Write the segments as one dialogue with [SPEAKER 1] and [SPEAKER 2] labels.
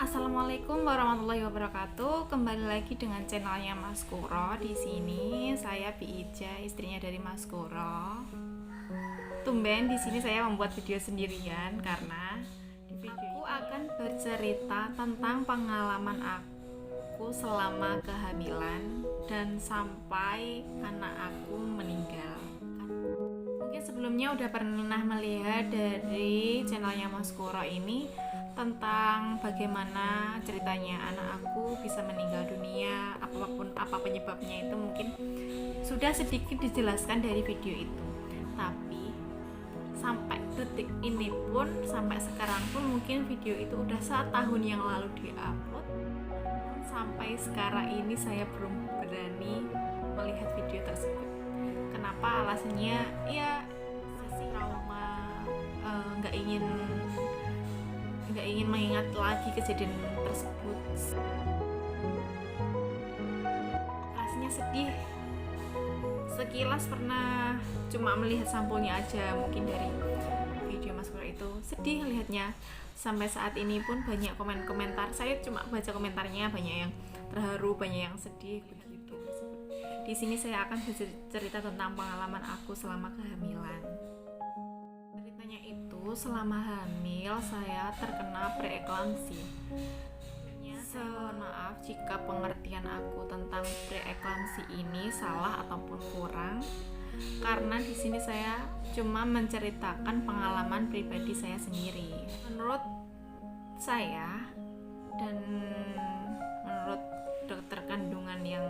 [SPEAKER 1] Assalamualaikum warahmatullahi wabarakatuh. Kembali lagi dengan channelnya Mas Kuro. Di sini saya Bi Ija, istrinya dari Mas Kuro. Tumben di sini saya membuat video sendirian karena di video aku akan bercerita tentang pengalaman aku selama kehamilan dan sampai anak aku meninggal. Mungkin sebelumnya udah pernah melihat dari channelnya Mas Kuro ini tentang bagaimana ceritanya anak aku bisa meninggal dunia, apapun apa penyebabnya itu mungkin sudah sedikit dijelaskan dari video itu. Tapi sampai detik ini pun, sampai sekarang pun mungkin video itu udah 1 tahun yang lalu diupload. Sampai sekarang ini saya belum berani melihat video tersebut. Kenapa? Alasannya ya sesi trauma, nggak ingin mengingat lagi kejadian tersebut. Rasanya sedih. Sekilas pernah cuma melihat sampulnya aja mungkin dari video Mas Kuro itu. Sedih lihatnya. Sampai saat ini pun banyak komentar. Saya cuma baca komentarnya, banyak yang terharu, banyak yang sedih begitu. Di sini saya akan bercerita tentang pengalaman aku selama kehamilan. Selama hamil saya terkena preeklamsi. Mohon maaf jika pengertian aku tentang preeklamsi ini salah ataupun kurang, karena di sini saya cuma menceritakan pengalaman pribadi saya sendiri. Menurut saya dan menurut dokter kandungan yang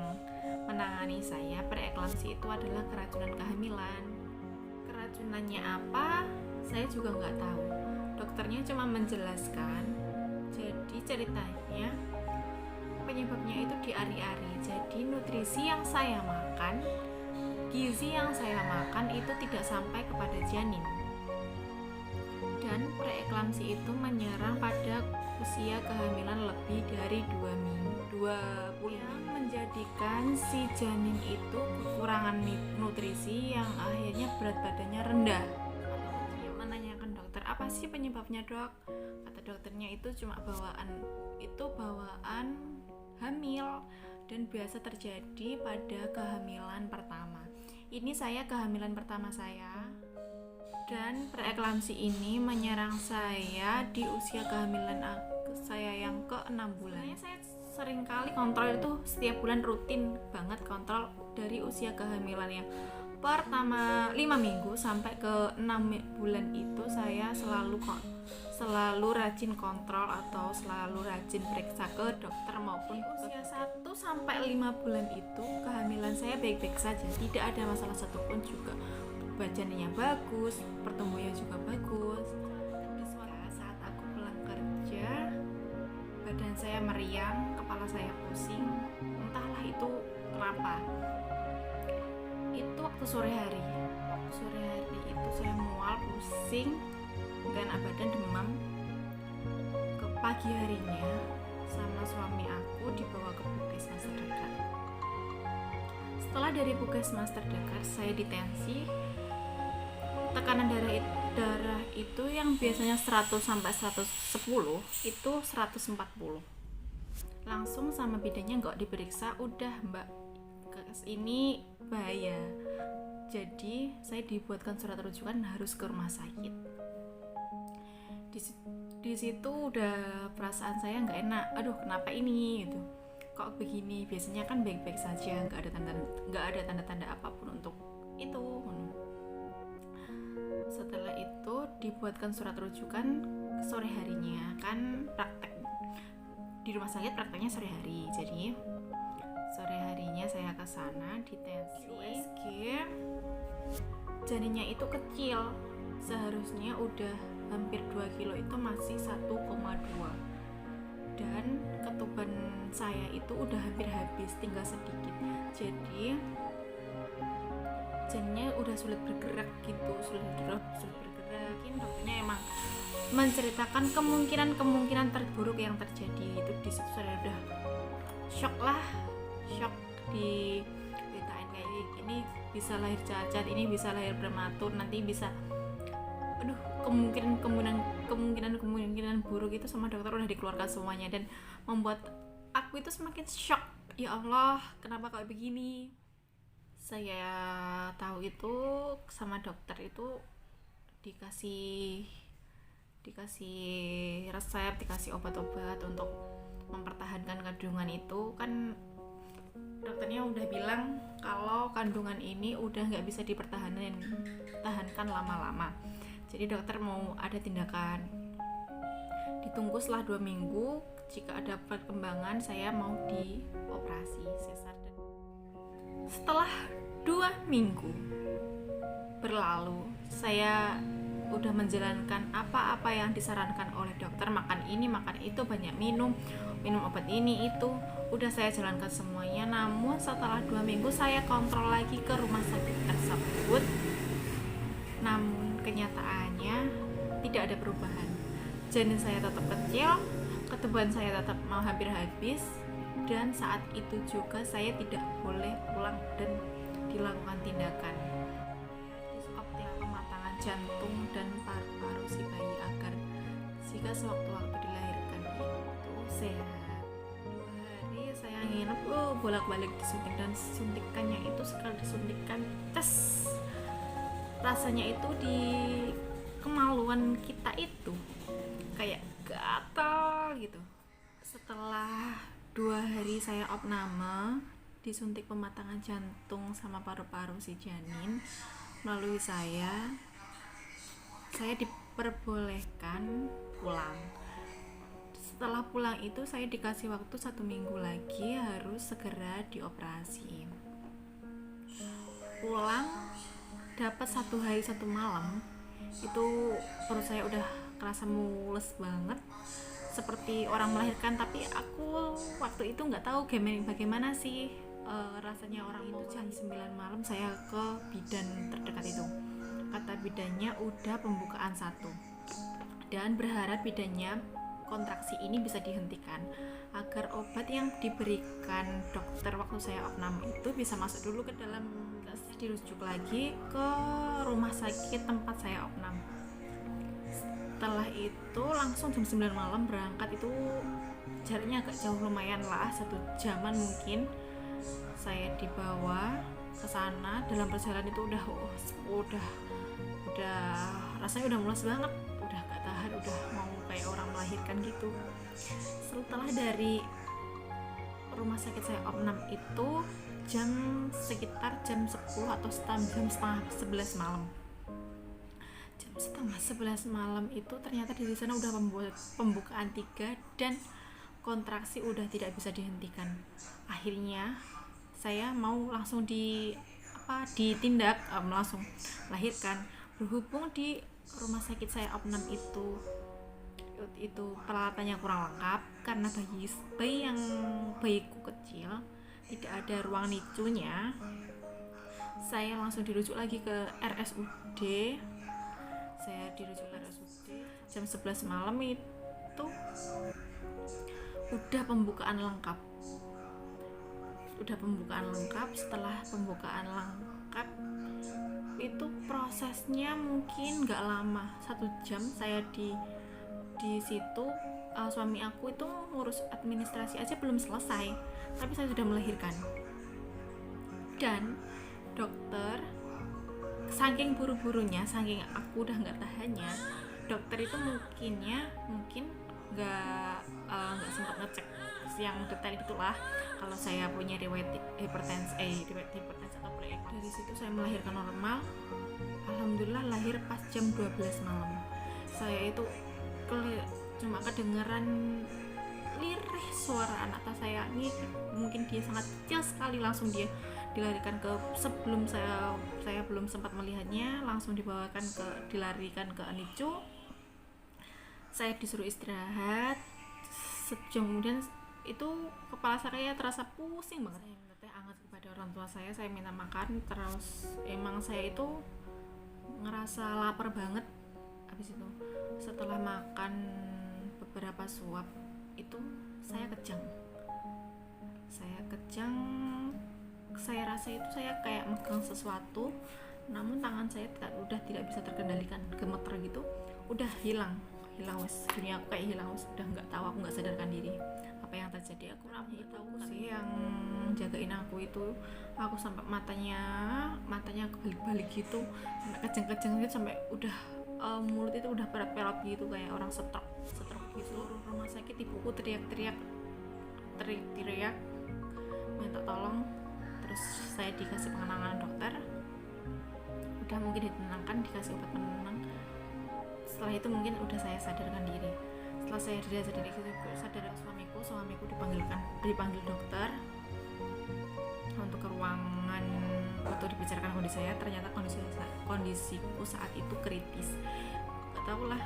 [SPEAKER 1] menangani saya, preeklamsi itu adalah keracunan kehamilan. Keracunannya apa? Saya juga nggak tahu. Dokternya cuma menjelaskan. Jadi ceritanya penyebabnya itu di ari-ari. Jadi nutrisi yang saya makan, gizi yang saya makan itu tidak sampai kepada janin. Dan preeklamsi itu menyerang pada usia kehamilan lebih dari 2 minggu, 20 yang menjadikan si janin itu kekurangan nutrisi yang akhirnya berat badannya rendah. Apa sih penyebabnya, Dok? Kata dokternya itu cuma bawaan hamil dan biasa terjadi pada kehamilan pertama. Ini saya kehamilan pertama saya, dan preeklamsi ini menyerang saya di usia kehamilan saya yang ke-6 bulan. Saya sering kali kontrol itu setiap bulan, rutin banget kontrol dari usia kehamilan yang pertama 5 minggu sampai ke 6 bulan itu saya selalu rajin kontrol atau selalu rajin periksa ke dokter maupun usia 1 sampai 5 bulan itu kehamilan saya baik-baik saja, tidak ada masalah satupun juga. Badannya bagus, pertumbuhannya juga bagus. Tapi saat aku pulang kerja, badan saya meriang, kepala saya pusing, entahlah itu kenapa. Itu waktu sore hari itu saya mual, pusing, gak enak badan, demam. Ke pagi harinya sama suami aku dibawa ke puskesmas terdekat. Setelah dari puskesmas terdekat saya ditensi. Tekanan darah itu yang biasanya 100 sampai 110 itu 140. Langsung sama bidannya nggak diperiksa, udah Mbak, ini bahaya. Jadi saya dibuatkan surat rujukan harus ke rumah sakit. Di situ udah perasaan saya nggak enak. Aduh, kenapa ini gitu? Kok begini? Biasanya kan baik-baik saja, nggak ada tanda-tanda apapun untuk itu. Setelah itu dibuatkan surat rujukan sore harinya, kan praktek di rumah sakit, prakteknya sore hari. Jadi sore harinya saya ke sana ditensi USG. Janinnya itu kecil, seharusnya udah hampir 2 kilo, itu masih 1,2. Dan ketuban saya itu udah hampir habis, tinggal sedikit. Jadi janinnya udah sulit bergerak gitu, sulit bergerak. Dokternya emang menceritakan kemungkinan terburuk yang terjadi. Itu di situ saya udah shock diceritain kayak ini bisa lahir cacat, ini bisa lahir prematur, nanti bisa aduh, kemungkinan buruk itu sama dokter udah dikeluarkan semuanya, dan membuat aku itu semakin shock. Ya Allah, kenapa kayak begini? Saya tahu itu sama dokter itu dikasih dikasih resep, dikasih obat-obat untuk mempertahankan kandungan itu. Kan dokternya udah bilang kalau kandungan ini udah nggak bisa tahankan lama-lama. Jadi dokter mau ada tindakan. Ditunggu setelah 2 minggu, jika ada perkembangan saya mau dioperasi sesar. Setelah 2 minggu berlalu, saya udah menjalankan apa-apa yang disarankan oleh dokter, makan ini, makan itu, banyak minum obat ini itu, udah saya jalankan semuanya. Namun setelah 2 minggu saya kontrol lagi ke rumah sakit tersebut, namun kenyataannya tidak ada perubahan. Janin saya tetap kecil, ketubuhan saya tetap mau hampir habis, dan saat itu juga saya tidak boleh pulang dan dilakukan tindakan optimal pematangan jantung dan paru-paru si bayi agar jika sewaktu-waktu dilahirkan itu sehat. 2 hari saya nginep bolak-balik disuntik, dan suntikannya itu sekali disuntikan tes, rasanya itu di kemaluan kita itu kayak gatal gitu. Setelah 2 hari saya opname, disuntik pematangan jantung sama paru-paru si janin melalui saya diperbolehkan pulang. Setelah pulang itu saya dikasih waktu 1 minggu lagi harus segera dioperasi. Pulang dapat 1 hari 1 malam itu perut saya udah kerasa mules banget seperti orang melahirkan, tapi aku waktu itu nggak tahu bagaimana sih rasanya orang itu. Jam 9 malam saya ke bidan terdekat itu, kata bidannya udah pembukaan 1, dan berharap bidannya kontraksi ini bisa dihentikan agar obat yang diberikan dokter waktu saya opname itu bisa masuk dulu ke dalam. Saya dirujuk lagi ke rumah sakit tempat saya opname. Setelah itu langsung jam 9 malam berangkat, itu jaraknya agak jauh, lumayan lah 1 jaman mungkin. Saya dibawa ke sana, dalam perjalanan itu udah rasanya udah mules banget, udah gak tahan, udah mau kayak orang melahirkan gitu. Setelah dari rumah sakit saya opname itu sekitar jam 10 atau jam setengah 11 malam. Jam setengah 11 malam itu ternyata di sana udah pembukaan 3 dan kontraksi udah tidak bisa dihentikan. Akhirnya saya mau langsung ditindak, langsung melahirkan. Berhubung di rumah sakit saya opname itu peralatannya kurang lengkap karena bayiku kecil, tidak ada ruang NICU-nya. Saya langsung dirujuk lagi ke RSUD. Jam 11 malam itu udah pembukaan lengkap. Setelah pembukaan lengkap itu prosesnya mungkin gak lama, 1 jam saya di situ. Suami aku itu ngurus administrasi aja belum selesai, tapi saya sudah melahirkan. Dan dokter saking buru-burunya, saking aku udah nggak tahannya, dokter itu mungkin nggak sempat ngecek yang detail itulah kalau saya punya riwayat hipertensi atau pre-eclampsia. Dari situ saya melahirkan normal, alhamdulillah lahir pas jam 12 malam. Saya itu cuma kedengeran lirih suara anak saya ini, mungkin dia sangat kecil sekali, langsung dia dilarikan ke, sebelum saya belum sempat melihatnya, langsung dilarikan ke NICU. Saya disuruh istirahat. Sejam kemudian itu kepala saya terasa pusing banget. Saya minta teh hangat kepada orang tua saya minta makan, terus emang saya itu ngerasa lapar banget. Habis itu setelah makan beberapa suap itu saya kejang. Saya rasa itu saya kayak megang sesuatu, namun tangan saya udah tidak bisa terkendalikan, gemeter gitu, udah hilang wes, dunia aku kayak hilang wes, udah nggak tahu, aku nggak sadarkan diri apa yang terjadi. Aku nggak tahu sih yang jagain aku itu, aku sampai matanya kebalik-balik gitu, sampai kejang-kejang gitu, sampai udah mulut itu udah pelot gitu kayak orang stroke gitu. Seluruh rumah sakit ibuku teriak-teriak minta tolong. Terus saya dikasih penenangan dokter, udah mungkin ditenangkan, dikasih obat penenang. Setelah itu mungkin udah saya sadarkan diri. Setelah saya sadar suamiku dipanggil dokter untuk ke ruangan untuk dibicarakan kondisi saya. Ternyata kondisiku saat itu kritis. Gak tau lah,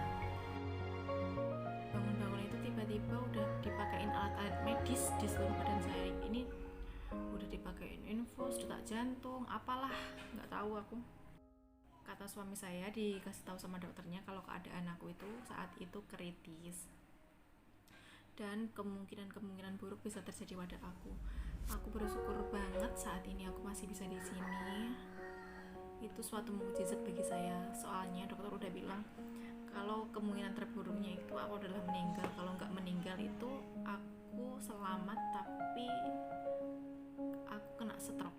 [SPEAKER 1] bangun itu tiba-tiba udah dipakein alat-alat medis di seluruh badan saya. Ini udah dipakein infus, detak jantung, apalah, nggak tahu aku. Kata suami saya, dikasih tahu sama dokternya kalau keadaan aku itu saat itu kritis dan kemungkinan buruk bisa terjadi pada aku. Aku bersyukur banget saat ini aku masih bisa di sini. Itu suatu mukjizat bagi saya. Soalnya dokter udah bilang kalau kemungkinan terburuknya itu aku adalah meninggal. Kalau nggak meninggal itu aku selamat, tapi aku kena stroke.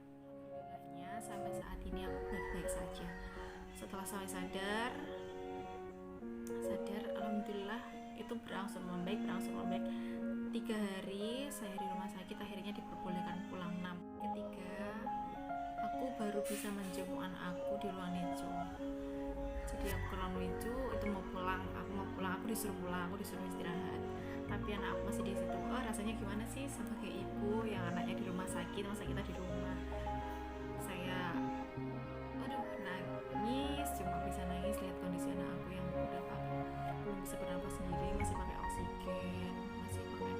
[SPEAKER 1] Alhamdulillahnya sampai saat ini aku baik-baik saja. Setelah saya sadar, alhamdulillah itu berangsur membaik. 3 hari saya di rumah sakit, akhirnya diperbolehkan pulang. Ketiga, aku baru bisa menjenguk anak aku di ruang nicu. Jadi aku ke ruang nicu itu mau pulang, aku disuruh pulang, aku disuruh istirahat. Tapi anak aku masih di situ. Rasanya gimana sih sebagai ibu yang anaknya di rumah sakit, masa kita di rumah? Saya nangis, cuma bisa nangis lihat kondisi anak aku yang udah belum bisa bernafas sendiri, masih pakai oksigen, masih pakai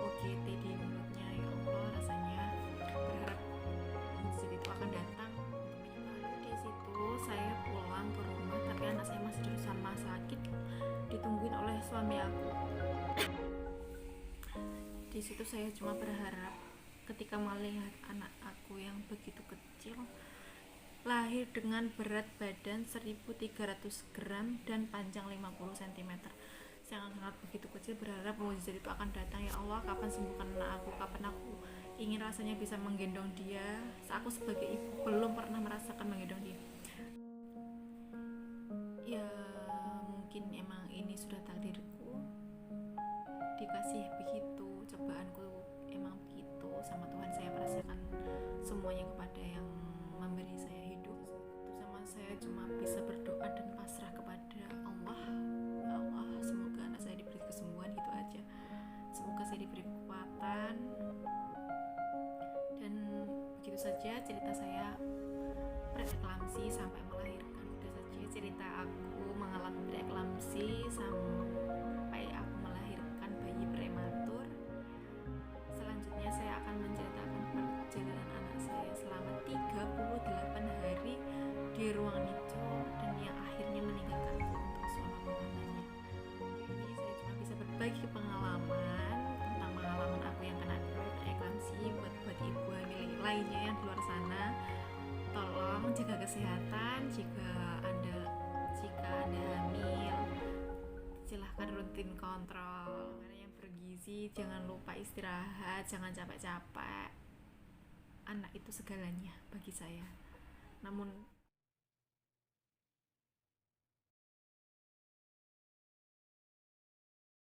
[SPEAKER 1] OGT di mulutnya. Ya Allah, rasanya berharap mukjizat itu akan datang untuk menyembuhkan. Di situ saya pulang ke rumah, tapi anak saya masih di rumah sakit ditungguin oleh suami aku. Di situ saya cuma berharap ketika melihat anak aku yang begitu kecil, lahir dengan berat badan 1.300 gram dan panjang 50 cm, sangat begitu kecil, berharap mukjizat itu akan datang. Ya Allah, kapan sembuhkan anak aku, kapan aku ingin rasanya bisa menggendong dia. Aku sebagai ibu belum pernah merasakan menggendong dia. Ya mungkin emang ini sudah takdirku, dikasih begitu, cobaanku emang begitu. Sama Tuhan saya merasakan semuanya kepada yang memberi saya hidup. Sama saya cuma bisa berdoa dan pasrah kepada Allah. Ya Allah, semoga anak saya diberi kesembuhan, gitu aja. Semoga saya diberi kekuatan. Dan begitu saja cerita saya preeklamsi sampai melahirkan. Udah saja cerita aku mengalami preeklamsi sampai aku melahirkan bayi prematur. Selanjutnya saya akan menceritakan perjalanan anak saya selama 38 hari di ruang nicu dan yang akhirnya meninggalkanku untuk selama-lamanya. Ini saya cuma bisa berbagi pengalaman tentang pengalaman aku yang kena preeklamsi. Buat ibu hamil lainnya yang di luar sana, tolong jaga kesehatan. Jika anda hamil, silahkan rutin kontrol makanan yang bergizi, jangan lupa istirahat, jangan capek-capek. Anak itu segalanya bagi saya. Namun